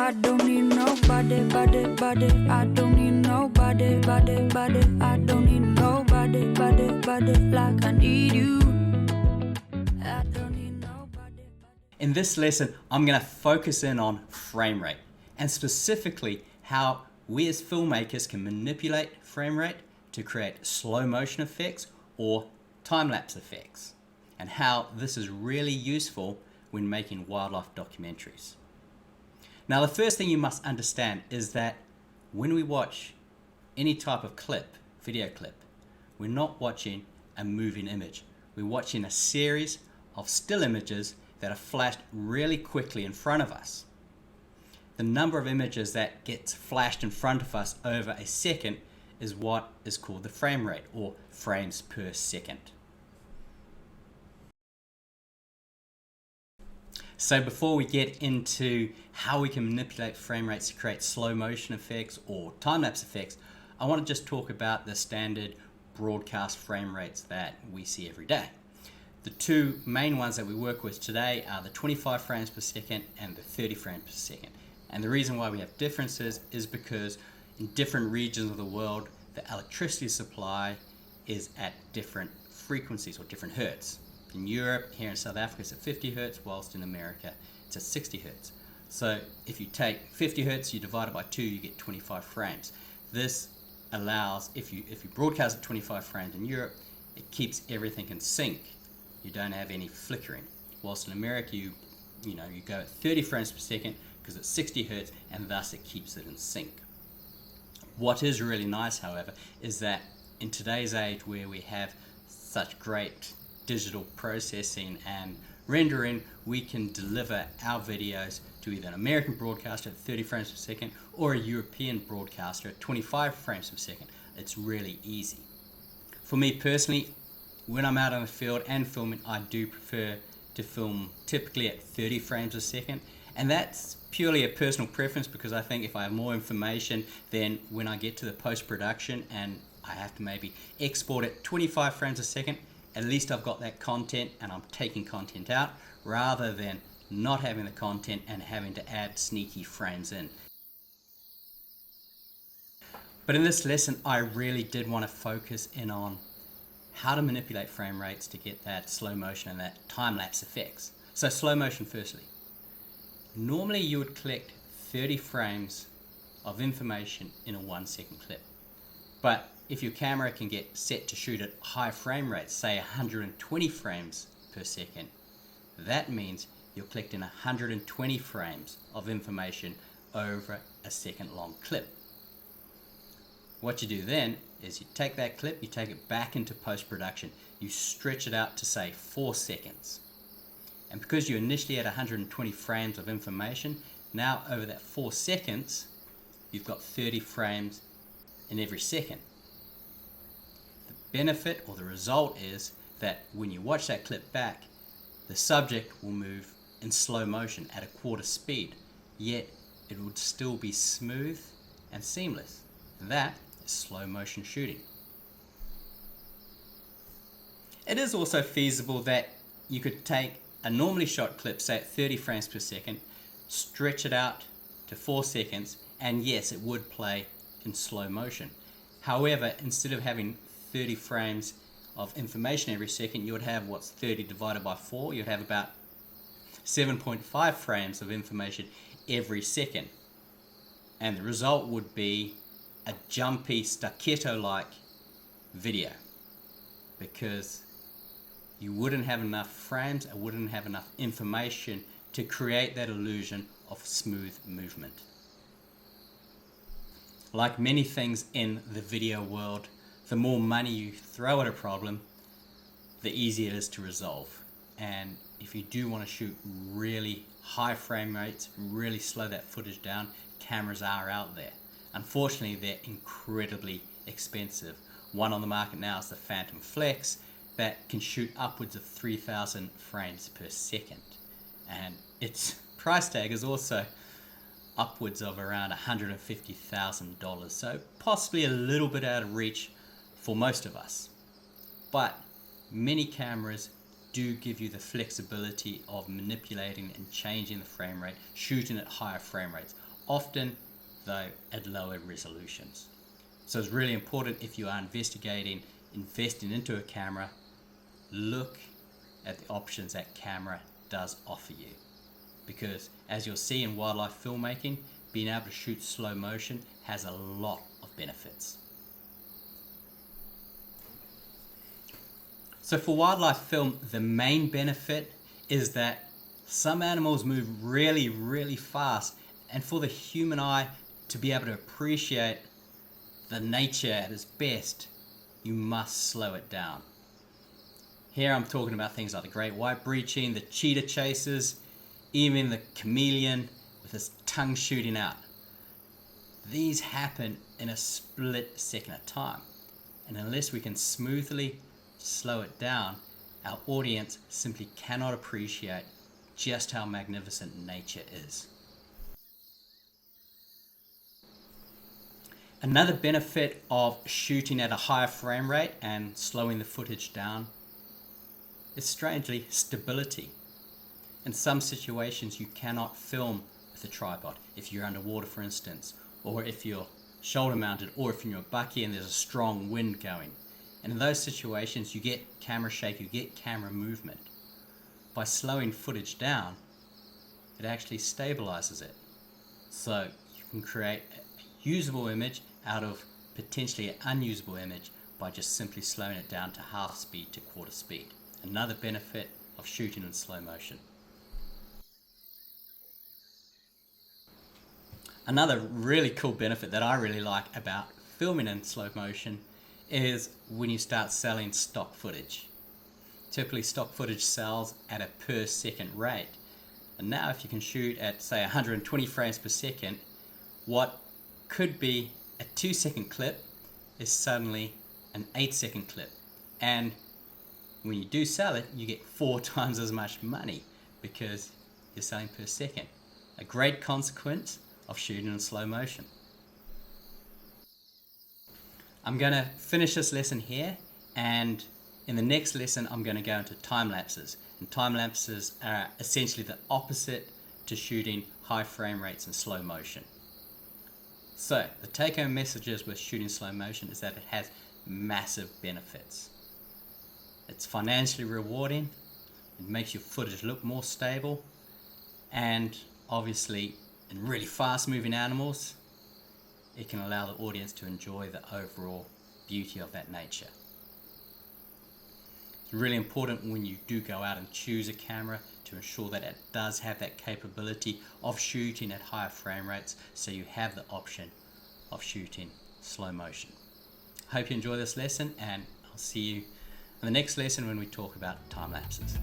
I don't need nobody, body. I don't need nobody, body. I don't need nobody, body like I need you. I don't need nobody. In this lesson, I'm going to focus in on frame rate, and specifically how we as filmmakers can manipulate frame rate to create slow motion effects or time-lapse effects, and how this is really useful when making wildlife documentaries. Now, the first thing you must understand is that when we watch any type of clip, video clip, we're not watching a moving image. We're watching a series of still images that are flashed really quickly in front of us. The number of images that gets flashed in front of us over a second is what is called the frame rate, or frames per second. So before we get into how we can manipulate frame rates to create slow motion effects or time-lapse effects, I want to just talk about the standard broadcast frame rates that we see every day. The two main ones that we work with today are the 25 frames per second and the 30 frames per second. And the reason why we have differences is because in different regions of the world, the electricity supply is at different frequencies or different hertz. In Europe, here in South Africa, it's at 50 hertz, whilst in America, it's at 60 hertz. So if you take 50 hertz, you divide it by 2, you get 25 frames. This allows, if you broadcast at 25 frames in Europe, it keeps everything in sync. You don't have any flickering. Whilst in America, you go at 30 frames per second because it's 60 hertz, and thus it keeps it in sync. What is really nice, however, is that in today's age where we have such great digital processing and rendering, we can deliver our videos to either an American broadcaster at 30 frames per second or a European broadcaster at 25 frames per second. It's really easy. For me personally, when I'm out in the field and filming, I do prefer to film typically at 30 frames a second, and that's purely a personal preference because I think if I have more information, then when I get to the post-production and I have to maybe export at 25 frames a second, at least I've got that content and I'm taking content out rather than not having the content and having to add sneaky frames in. But in this lesson, I really did want to focus in on how to manipulate frame rates to get that slow motion and that time-lapse effects. So slow motion firstly. Normally you would collect 30 frames of information in a 1-second clip. But if your camera can get set to shoot at high frame rates, say 120 frames per second, that means you're collecting 120 frames of information over a second-long clip. What you do then is you take that clip, you take it back into post-production, you stretch it out to say 4 seconds. And because you initially had 120 frames of information, now over that 4 seconds, you've got 30 frames in every second. Benefit or the result is that when you watch that clip back, the subject will move in slow motion at a quarter speed, yet it would still be smooth and seamless. And that is slow motion shooting. It is also feasible that you could take a normally shot clip, say at 30 frames per second, stretch it out to 4 seconds, and yes, it would play in slow motion. However, instead of having 30 frames of information every second, you would have what's 30 divided by 4. You'd have about 7.5 frames of information every second. And the result would be a jumpy, staccato-like video, because you wouldn't have enough frames and wouldn't have enough information to create that illusion of smooth movement. Like many things in the video world, the more money you throw at a problem, the easier it is to resolve. And if you do want to shoot really high frame rates, really slow that footage down, cameras are out there. Unfortunately, they're incredibly expensive. One on the market now is the Phantom Flex that can shoot upwards of 3,000 frames per second. And its price tag is also upwards of around $150,000. So possibly a little bit out of reach for most of us. But many cameras do give you the flexibility of manipulating and changing the frame rate, shooting at higher frame rates. often though at lower resolutions. So it's really important, if you are investing into a camera, look at the options that camera does offer you. Because as you'll see in wildlife filmmaking, being able to shoot slow motion has a lot of benefits. So for wildlife film, the main benefit is that some animals move really, really fast, and for the human eye to be able to appreciate the nature at its best, you must slow it down. Here I'm talking about things like the great white breaching, the cheetah chasers, even the chameleon with his tongue shooting out. These happen in a split second of time, and unless we can smoothly slow it down, our audience simply cannot appreciate just how magnificent nature is. Another benefit of shooting at a higher frame rate and slowing the footage down is, strangely, stability. In some situations you cannot film with a tripod, if you're underwater for instance, or if you're shoulder mounted, or if you're bucky and there's a strong wind going. And in those situations you get camera shake, you get camera movement. By slowing footage down, it actually stabilizes it. So you can create a usable image out of potentially an unusable image by just simply slowing it down to half speed to quarter speed. Another benefit of shooting in slow motion. Another really cool benefit that I really like about filming in slow motion is when you start selling stock footage. Typically stock footage sells at a per second rate. And now if you can shoot at say 120 frames per second, what could be a 2-second clip is suddenly an 8-second clip. And when you do sell it, you get 4 times as much money because you're selling per second. A great consequence of shooting in slow motion. I'm going to finish this lesson here, and in the next lesson I'm going to go into time lapses. And time lapses are essentially the opposite to shooting high frame rates in slow motion. So the take-home messages with shooting slow motion is that it has massive benefits. It's financially rewarding, it makes your footage look more stable, and obviously in really fast moving animals, it can allow the audience to enjoy the overall beauty of that nature. It's really important when you do go out and choose a camera to ensure that it does have that capability of shooting at higher frame rates, so you have the option of shooting slow motion. I hope you enjoy this lesson, and I'll see you in the next lesson when we talk about time lapses.